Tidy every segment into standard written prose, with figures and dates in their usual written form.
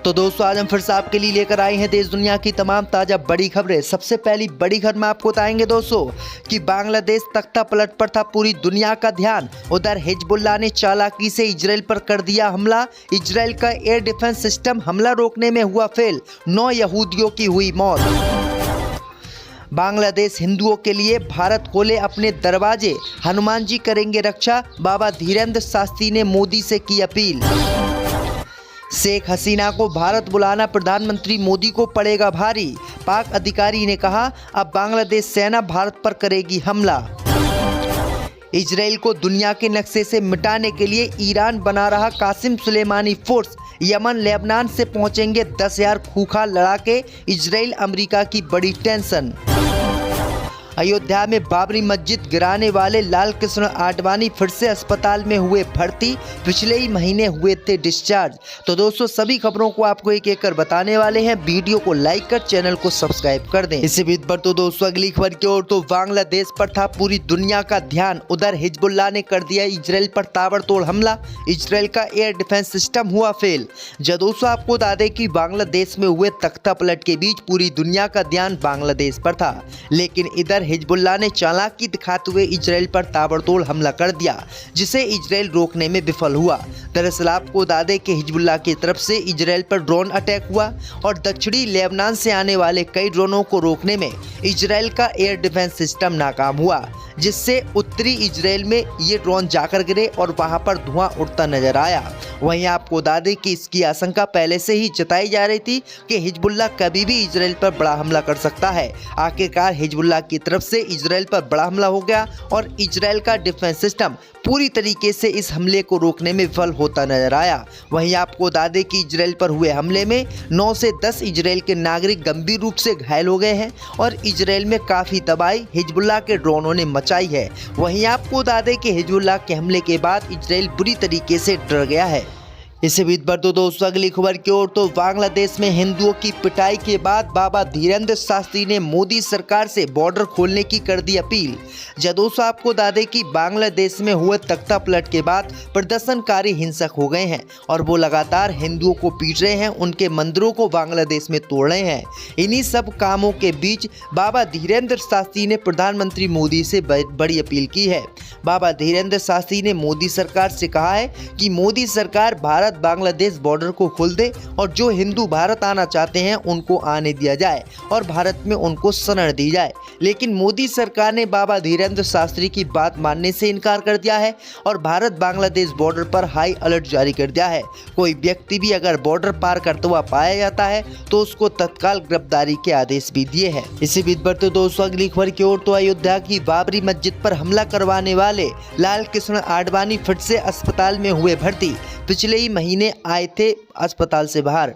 तो दोस्तों आज हम फिर से आपके लिए लेकर आए हैं देश दुनिया की तमाम ताज़ा बड़ी खबरें। सबसे पहली बड़ी खबर में आपको बताएंगे दोस्तों कि बांग्लादेश तख्ता पलट पर था पूरी दुनिया का ध्यान। उधर हिजबुल्लाह ने चालाकी से इजराइल पर कर दिया हमला। इजराइल का एयर डिफेंस सिस्टम हमला रोकने में हुआ फेल। 9 यहूदियों की हुई मौत। बांग्लादेश हिंदुओं के लिए भारत खोले अपने दरवाजे, हनुमान जी करेंगे रक्षा। बाबा धीरेन्द्र शास्त्री ने मोदी से की अपील। शेख हसीना को भारत बुलाना प्रधानमंत्री मोदी को पड़ेगा भारी। पाक अधिकारी ने कहा अब बांग्लादेश सेना भारत पर करेगी हमला। इजराइल को दुनिया के नक्शे से मिटाने के लिए ईरान बना रहा Qasem Soleimani force. Yemen Lebanon से पहुंचेंगे 10,000 खूंखार लड़ाके। इजराइल अमेरिका की बड़ी टेंशन। अयोध्या में बाबरी मस्जिद गिराने वाले लाल कृष्ण आडवाणी फिर से अस्पताल में हुए भर्ती। पिछले ही महीने हुए थे डिस्चार्ज। तो दोस्तों सभी खबरों को आपको एक एक कर बताने वाले हैं। वीडियो को लाइक कर चैनल को सब्सक्राइब कर दें। इसी बीच पर तो दोस्तों अगली खबर की ओर तो बांग्लादेश पर था पूरी दुनिया का ध्यान। उधर हिजबुल्लाह ने कर दिया इजराइल पर ताबड़तोड़ हमला। इजराइल का एयर डिफेंस सिस्टम हुआ फेल। जब दोस्तों आपको बता दें कि बांग्लादेश में हुए तख्ता पलट के बीच पूरी दुनिया का ध्यान बांग्लादेश पर था, लेकिन इधर हिजबुल्लाह ने चालाकी दिखाते हुए इजराइल पर ताबड़तोड़ हमला कर दिया, जिसे इजराइल रोकने में विफल हुआ। दरअसल आपको बता दें कि हिजबुल्लाह की तरफ से इजराइल पर ड्रोन अटैक हुआ और दक्षिणी लेबनान से आने वाले कई ड्रोनों को रोकने में इजराइल का एयर डिफेंस सिस्टम नाकाम हुआ, जिससे उत्तरी इजराइल में ये ड्रोन जाकर गिरे और वहां पर धुआं उड़ता नजर आया। वहीं आपको बता दें कि इसकी आशंका पहले से ही जताई जा रही थी कि हिजबुल्लाह कभी भी इजराइल पर बड़ा हमला कर सकता है। आखिरकार हिजबुल्लाह की तरफ से इजराइल पर बड़ा हमला हो गया और इजराइल का डिफेंस सिस्टम पूरी तरीके से इस हमले को रोकने में विफल होता नजर आया। वहीं आपको बता दें कि इजराइल पर हुए हमले में 9 से 10 इजराइल के नागरिक गंभीर रूप से घायल हो गए हैं और इजराइल में काफ़ी तबाही हिजबुल्लाह के ड्रोनों ने मचाई है। वहीं आपको बता दें कि हिजबुल्लाह के हमले के बाद इजराइल बुरी तरीके से डर गया है। इसी बीच पर तो दोस्तों अगली खबर की ओर तो बांग्लादेश में हिंदुओं की पिटाई के बाद बाबा धीरेन्द्र शास्त्री ने मोदी सरकार से बॉर्डर खोलने की कर दी अपील। जब दोस्तों आपको बता दें कि बांग्लादेश में हुए तख्ता पलट के बाद प्रदर्शनकारी हिंसक हो गए हैं और वो लगातार हिंदुओं को पीट रहे हैं, उनके मंदिरों को बांग्लादेश में तोड़ रहे हैं। इन्हीं सब कामों के बीच बाबा धीरेन्द्र शास्त्री ने प्रधानमंत्री मोदी से बड़ी अपील की है। बाबा धीरेन्द्र शास्त्री ने मोदी सरकार से कहा है कि मोदी सरकार भारत बांग्लादेश बॉर्डर को खोल दे और जो हिंदू भारत आना चाहते हैं उनको आने दिया जाए और भारत में उनको शरण दी जाए। लेकिन मोदी सरकार ने बाबा धीरेन्द्र शास्त्री की बात मानने से इनकार कर दिया है और भारत बांग्लादेश बॉर्डर पर हाई अलर्ट जारी कर दिया है। कोई व्यक्ति भी अगर बॉर्डर पार करता हुआ पाया जाता है तो उसको तत्काल गिरफ्तारी के आदेश भी दिए हैं। इसी बीच पर तो दोस्तों अगली खबर की ओर तो अयोध्या की बाबरी मस्जिद पर हमला करवाने वाले लाल कृष्ण आडवाणी फिर से अस्पताल में हुए भर्ती। पिछले ही महीने आए थे अस्पताल से बाहर।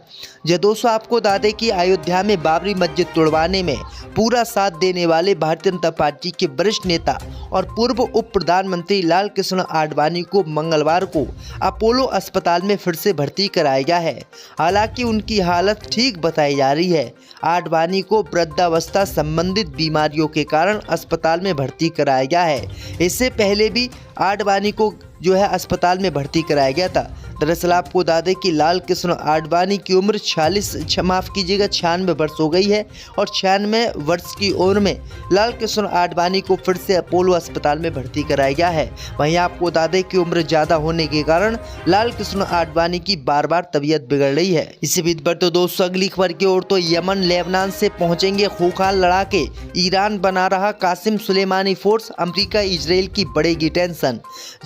जो दोस्तों आपको बता दें कि अयोध्या में बाबरी मस्जिद तोड़वाने में पूरा साथ देने वाले भारतीय जनता पार्टी के वरिष्ठ नेता और पूर्व उप प्रधानमंत्री लाल कृष्ण आडवाणी को मंगलवार को अपोलो अस्पताल में फिर से भर्ती कराया गया है। हालांकि उनकी हालत ठीक बताई जा रही है। आडवाणी को वृद्धावस्था संबंधित बीमारियों के कारण अस्पताल में भर्ती कराया गया है। इससे पहले भी आडवाणी को जो है अस्पताल में भर्ती कराया गया था। दरअसल आपको बता दें कि लाल कृष्ण आडवाणी की उम्र 96 वर्ष हो गई है और 96 वर्ष की उम्र में लाल कृष्ण आडवाणी को फिर से अपोलो अस्पताल में भर्ती कराया गया है। वहीं आपको बता दें कि उम्र ज़्यादा होने के कारण लाल कृष्ण आडवाणी की बार बार तबीयत बिगड़ रही है। इसी बीच पर तो दोस्तों अगली खबर की ओर तो यमन लेबनान से पहुंचेंगे खूंखार लड़ाके। ईरान बना रहा Qasem Soleimani force. America Israel की बढ़ेगी टेंशन।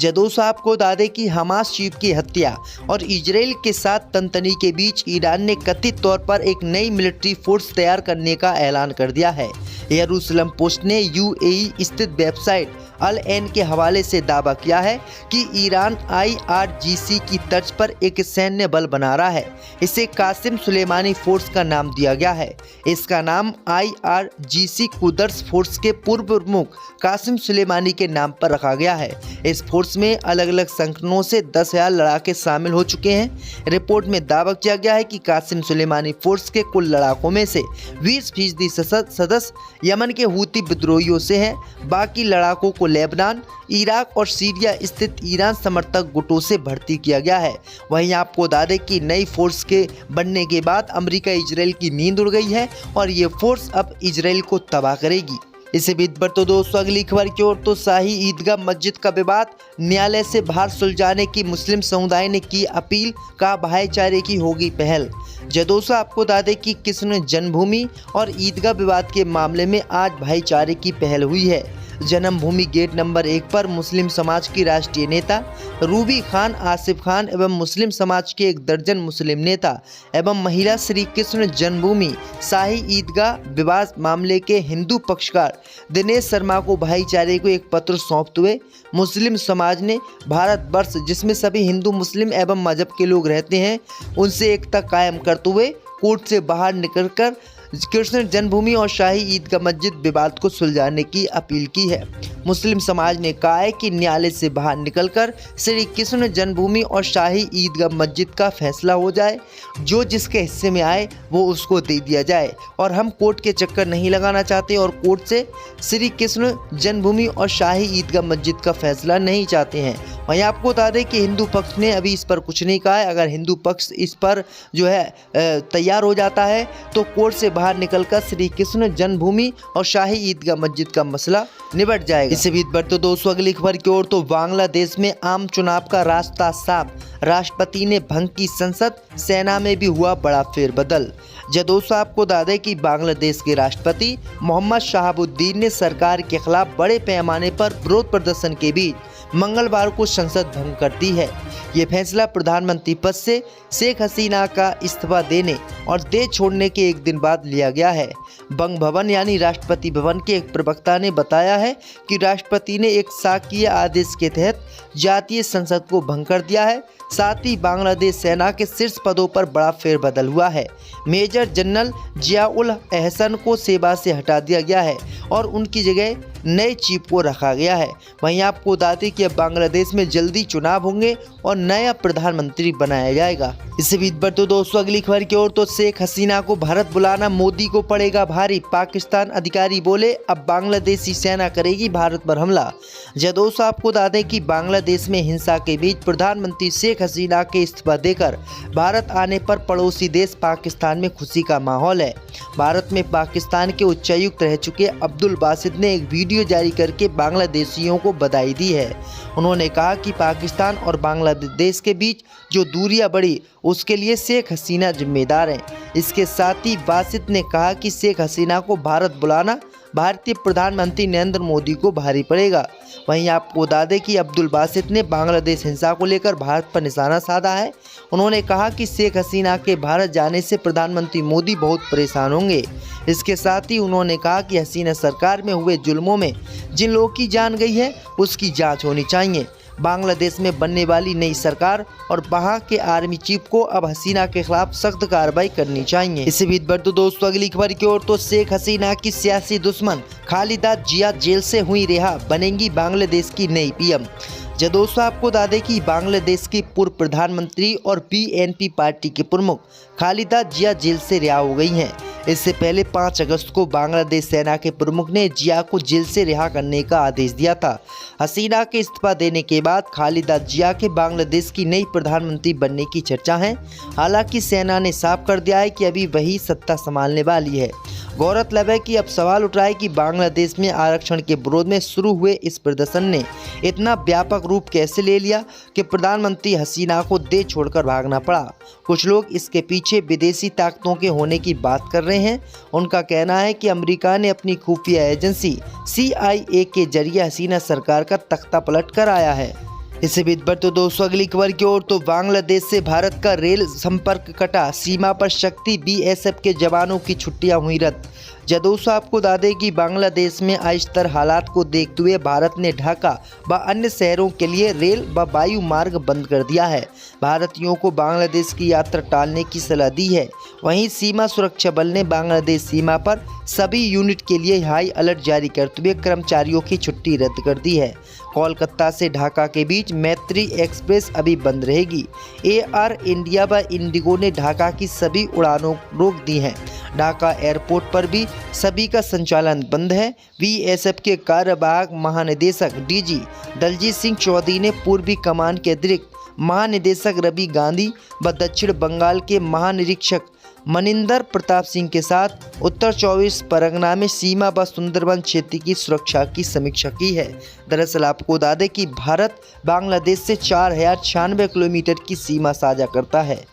दोस्तों आपको बता दें कि हमास चीफ की हत्या और इजराइल के साथ तनतनी के बीच ईरान ने कथित तौर पर एक नई मिलिट्री फोर्स तैयार करने का ऐलान कर दिया है। यरूशलेम पोस्ट ने यूएई स्थित वेबसाइट अल एन के हवाले से दावा किया है कि ईरान IRGC की तर्ज पर एक सैन्य बल बना रहा है। इसे कासिम सुलेमानी फोर्स का नाम दिया गया है। इसका नाम IRGC कुदर्स फोर्स के पूर्व प्रमुख कासिम सुलेमानी के नाम पर रखा गया है। इस फोर्स में अलग अलग संगठनों से 10,000 लड़ाके शामिल हो चुके हैं। रिपोर्ट में दावा किया गया है कि कासिम सुलेमानी फोर्स के कुल लड़ाकों में से 20% सदस्य यमन के हूती विद्रोहियों से हैं। बाकी लड़ाकों को लेबनान, इराक और सीरिया स्थित ईरान समर्थक गुटों से भर्ती किया गया है। वहीं आपको बता दें कि नई फोर्स के बनने के बाद अमेरिका इजराइल की नींद उड़ गई है और ये फोर्स अब इजराइल को तबाह करेगी। इसी बीच पर तो दोस्तों अगली खबर की ओर तो शाही ईदगाह मस्जिद का विवाद न्यायालय से बाहर सुलझाने की मुस्लिम समुदाय ने की अपील, का भाईचारे की होगी पहल। दोस्तों आपको बता दें कि कृष्ण जन्मभूमि और ईदगाह विवाद के मामले में आज भाईचारे की पहल हुई है। जन्मभूमि गेट नंबर 1 पर मुस्लिम समाज की राष्ट्रीय नेता रूबी खान, आसिफ खान एवं मुस्लिम समाज के 1 दर्जन मुस्लिम नेता एवं महिला श्री कृष्ण जन्मभूमि शाही ईदगाह विवाद मामले के हिंदू पक्षकार दिनेश शर्मा को भाईचारे को एक पत्र सौंपते हुए मुस्लिम समाज ने भारतवर्ष जिसमें सभी हिंदू, मुस्लिम एवं मजहब के लोग रहते हैं उनसे एकता कायम करते हुए कोर्ट से बाहर निकलकर कृष्ण जन्मभूमि और शाही ईदगाह मस्जिद विवाद को सुलझाने की अपील की है। मुस्लिम समाज ने कहा है कि न्यायालय से बाहर निकलकर श्री कृष्ण जन्मभूमि और शाही ईदगाह मस्जिद का फैसला हो जाए, जो जिसके हिस्से में आए वो उसको दे दिया जाए और हम कोर्ट के चक्कर नहीं लगाना चाहते और कोर्ट से श्री कृष्ण जन्मभूमि और शाही ईदगाह मस्जिद का फैसला नहीं चाहते हैं। वहीं आपको बता दें कि हिंदू पक्ष ने अभी इस पर कुछ नहीं कहा है। अगर हिंदू पक्ष इस पर जो है तैयार हो जाता है तो कोर्ट से बाहर निकलकर श्री कृष्ण जन्मभूमि और शाही ईदगाह मस्जिद का मसला निबट जाएगा। इसी बीच पर तो दोस्तों अगली खबर की ओर तो बांग्लादेश में आम चुनाव का रास्ता साफ, राष्ट्रपति ने भंग की संसद, सेना में भी हुआ बड़ा फेरबदल। दोस्तों आपको बता दें कि बांग्लादेश के राष्ट्रपति मोहम्मद शहाबुद्दीन ने सरकार के खिलाफ बड़े पैमाने पर विरोध प्रदर्शन के बीच मंगलवार को संसद भंग कर दी है। ये फैसला प्रधानमंत्री पद से शेख हसीना का इस्तीफा देने और देश छोड़ने के एक दिन बाद लिया गया है। बंग भवन यानी राष्ट्रपति भवन के एक प्रवक्ता ने बताया है कि राष्ट्रपति ने एक शासकीय आदेश के तहत जातीय संसद को भंग कर दिया है। साथ ही बांग्लादेश सेना के शीर्ष पदों पर बड़ा फेरबदल हुआ है। मेजर जनरल जियाउल एहसन को सेवा से हटा दिया गया है और उनकी जगह नए चीफ को रखा गया है। वहीं आपको बता दें कि अब बांग्लादेश में जल्दी चुनाव होंगे और नया प्रधानमंत्री बनाया जाएगा। इसी बीच पर तो दोस्तों अगली खबर की ओर तो शेख हसीना को भारत बुलाना मोदी को पड़ेगा भारी, पाकिस्तान अधिकारी बोले अब बांग्लादेशी सेना करेगी भारत पर हमला। दोस्तों आपको बता दें कि बांग्लादेश में हिंसा के बीच प्रधानमंत्री शेख हसीना के इस्तीफा देकर भारत आने पर पड़ोसी देश पाकिस्तान में खुशी का माहौल है। भारत में पाकिस्तान के उच्चायुक्त रह चुके अब्दुल बासित ने एक वीडियो जारी करके बांग्लादेशियों को बधाई दी है। उन्होंने कहा कि पाकिस्तान और बांग्लादेश के बीच जो दूरियां बढ़ी उसके लिए शेख हसीना जिम्मेदार हैं। इसके साथ ही बासित ने कहा कि शेख हसीना को भारत बुलाना भारतीय प्रधानमंत्री नरेंद्र मोदी को भारी पड़ेगा। वहीं आपको बता दें कि अब्दुल बासित ने बांग्लादेश हिंसा को लेकर भारत पर निशाना साधा है। उन्होंने कहा कि शेख हसीना के भारत जाने से प्रधानमंत्री मोदी बहुत परेशान होंगे। इसके साथ ही उन्होंने कहा कि हसीना सरकार में हुए जुल्मों में जिन लोगों की जान गई है उसकी जांच होनी चाहिए। बांग्लादेश में बनने वाली नई सरकार और वहां के आर्मी चीफ को अब हसीना के खिलाफ सख्त कार्रवाई करनी चाहिए। इसी बीच पर तो दोस्तों अगली खबर की ओर तो शेख हसीना की सियासी दुश्मन खालिदा जिया जेल से हुई रिहा, बनेंगी बांग्लादेश की नई पीएम। दोस्तों आपको बता दें कि बांग्लादेश की पूर्व प्रधानमंत्री और बीएनपी पार्टी के प्रमुख खालिदा जिया जेल से रिहा हो गई हैं। इससे पहले 5 अगस्त को बांग्लादेश सेना के प्रमुख ने जिया को जेल से रिहा करने का आदेश दिया था। हसीना के इस्तीफा देने के बाद खालिदा जिया के बांग्लादेश की नई प्रधानमंत्री बनने की चर्चा है। हालांकि सेना ने साफ कर दिया है कि अभी वही सत्ता संभालने वाली है। गौरतलब है कि अब सवाल उठ रहा है कि बांग्लादेश में आरक्षण के विरोध में शुरू हुए इस प्रदर्शन ने इतना व्यापक रूप कैसे ले लिया कि प्रधानमंत्री हसीना को देश छोड़कर भागना पड़ा। कुछ लोग इसके पीछे विदेशी ताकतों के होने की बात कर रहे हैं। उनका कहना है कि अमेरिका ने अपनी खुफिया एजेंसी CIA के जरिए हसीना सरकार का तख्ता पलट कर आया है। इसी बीच पर तो दोस्तों अगली खबर की ओर तो बांग्लादेश से भारत का रेल संपर्क कटा, सीमा पर शक्ति BSF के जवानों की छुट्टियां हुई रद्द। दोस्तों आपको बता दें कि बांग्लादेश में अस्थिर हालात को देखते हुए भारत ने ढाका व अन्य शहरों के लिए रेल व वायु मार्ग बंद कर दिया है। भारतीयों को बांग्लादेश की यात्रा टालने की सलाह दी है। वहीं सीमा सुरक्षा बल ने बांग्लादेश सीमा पर सभी यूनिट के लिए हाई अलर्ट जारी करते हुए कर्मचारियों की छुट्टी रद्द कर दी है। कोलकाता से ढाका के बीच मैत्री एक्सप्रेस अभी बंद रहेगी। एयर इंडिया व इंडिगो ने ढाका की सभी उड़ानों रोक दी हैं। ढाका एयरपोर्ट पर भी सभी का संचालन बंद है। बीएसएफ के कार्यवाहक महानिदेशक डीजी दलजीत सिंह चौधरी ने पूर्वी कमान के अतिरिक्त महानिदेशक रवि गांधी व दक्षिण बंगाल के महानिरीक्षक मनिंदर प्रताप सिंह के साथ उत्तर 24 परगना में सीमा व सुंदरबन क्षेत्र की सुरक्षा की समीक्षा की है। दरअसल आपको बता दें कि भारत बांग्लादेश से 4096 किलोमीटर की सीमा साझा करता है।